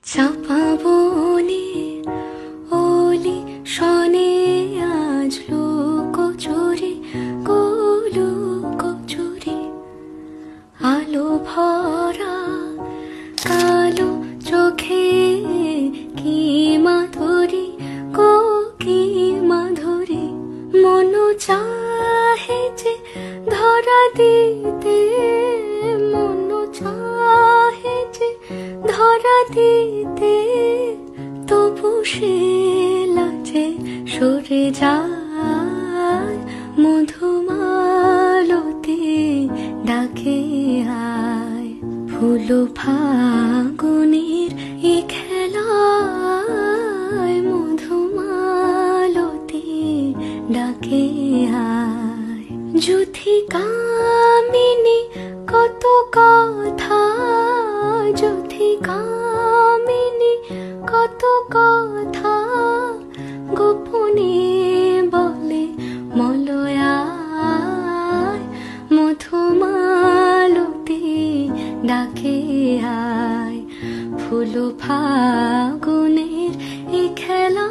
চাপা বনে ওলি শনে আজ লুকোচুরি লুকোচুরি আলো ভরা কালো চোখে কি মাধুরী কি মাধুরী মন চাহে যে ধরা দিতে মন চাহে যে ধরা দিতে তবু সে লাজে সরে যায় মধুমালতি ডাকে আয় ফুল ফাগুনের এ খেলায় মধুমালতি ডাকে আয় যুথি কামিনী কত কথা যুথি কামিনী কত কথা গোপনে বলে মলয়ায় মধুমালতি ডাকে আয় ফুল ফাগুনের এ খেলা